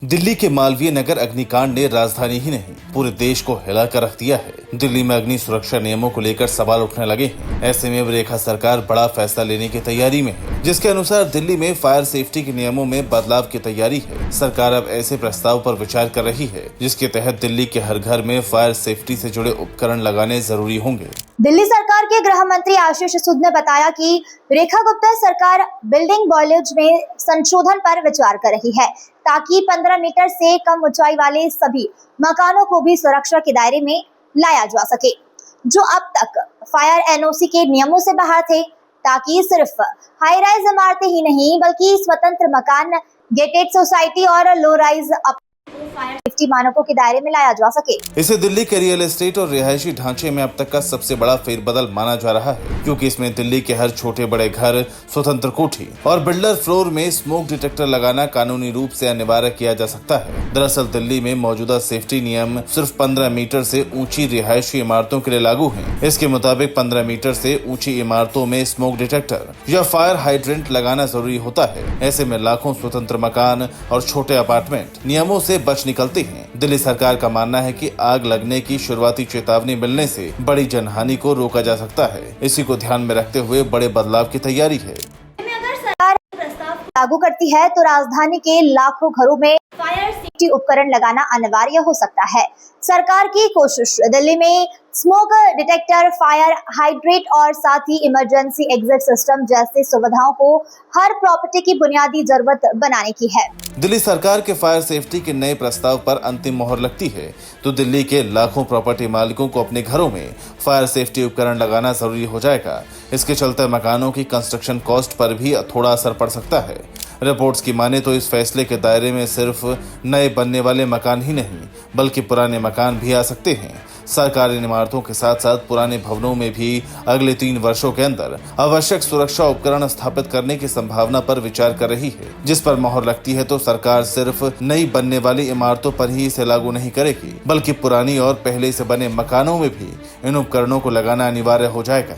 दिल्ली के मालवीय नगर अग्निकांड ने राजधानी ही नहीं पूरे देश को हिलाकर रख दिया है। दिल्ली में अग्नि सुरक्षा नियमों को लेकर सवाल उठने लगे हैं। ऐसे में अब रेखा सरकार बड़ा फैसला लेने की तैयारी में है, जिसके अनुसार दिल्ली में फायर सेफ्टी के नियमों में बदलाव की तैयारी है। सरकार अब ऐसे प्रस्ताव पर विचार कर रही है जिसके तहत दिल्ली के हर घर में फायर सेफ्टी से जुड़े उपकरण लगाने जरूरी होंगे। दिल्ली सरकार के गृह मंत्री आशीष सूद ने बताया कि रेखा गुप्ता सरकार बिल्डिंग बॉयलेज में संशोधन पर विचार कर रही है ताकि 15 मीटर से कम ऊंचाई वाले सभी मकानों को भी सुरक्षा के दायरे में लाया जा सके, जो अब तक फायर एनओसी के नियमों से बाहर थे, ताकि सिर्फ हाई राइज इमारतें ही नहीं बल्कि स्वतंत्र मकान, गेटेड सोसाइटी और लो राइज फायर सेफ्टी मानकों के दायरे में लाया जा सके। इसे दिल्ली के रियल एस्टेट और रिहायशी ढांचे में अब तक का सबसे बड़ा फेरबदल माना जा रहा है, क्योंकि इसमें दिल्ली के हर छोटे बड़े घर, स्वतंत्र कोठी और बिल्डर फ्लोर में स्मोक डिटेक्टर लगाना कानूनी रूप से अनिवार्य किया जा सकता है। दरअसल दिल्ली में मौजूदा सेफ्टी नियम सिर्फ 15 मीटर से ऊंची रिहायशी इमारतों के लिए लागू है। इसके मुताबिक 15 मीटर से ऊंची इमारतों में स्मोक डिटेक्टर या फायर हाइड्रेंट लगाना जरूरी होता है। ऐसे में लाखों स्वतंत्र मकान और छोटे अपार्टमेंट नियमों से बच निकलते हैं। दिल्ली सरकार का मानना है कि आग लगने की शुरुआती चेतावनी मिलने से बड़ी जनहानि को रोका जा सकता है। इसी को ध्यान में रखते हुए बड़े बदलाव की तैयारी है। अगर सरकार प्रस्ताव लागू करती है तो राजधानी के लाखों घरों में फायर सेफ्टी उपकरण लगाना अनिवार्य हो सकता है। सरकार की कोशिश दिल्ली में स्मोक डिटेक्टर, फायर हाइड्रेंट और साथ ही इमरजेंसी एग्जिट सिस्टम जैसी सुविधाओं को हर प्रॉपर्टी की बुनियादी जरूरत बनाने की है। दिल्ली सरकार के फायर सेफ्टी के नए प्रस्ताव पर अंतिम मोहर लगती है तो दिल्ली के लाखों प्रॉपर्टी मालिकों को अपने घरों में फायर सेफ्टी उपकरण लगाना जरूरी हो जाएगा। इसके चलते मकानों की कंस्ट्रक्शन कॉस्ट पर भी थोड़ा असर पड़ सकता है। रिपोर्ट्स की माने तो इस फैसले के दायरे में सिर्फ नए बनने वाले मकान ही नहीं बल्कि पुराने मकान भी आ सकते हैं। सरकारी इमारतों के साथ साथ पुराने भवनों में भी अगले 3 वर्षों के अंदर आवश्यक सुरक्षा उपकरण स्थापित करने की संभावना पर विचार कर रही है। जिस पर मोहर लगती है तो सरकार सिर्फ नई बनने वाली इमारतों पर ही इसे लागू नहीं करेगी बल्कि पुरानी और पहले से बने मकानों में भी इन उपकरणों को लगाना अनिवार्य हो जाएगा।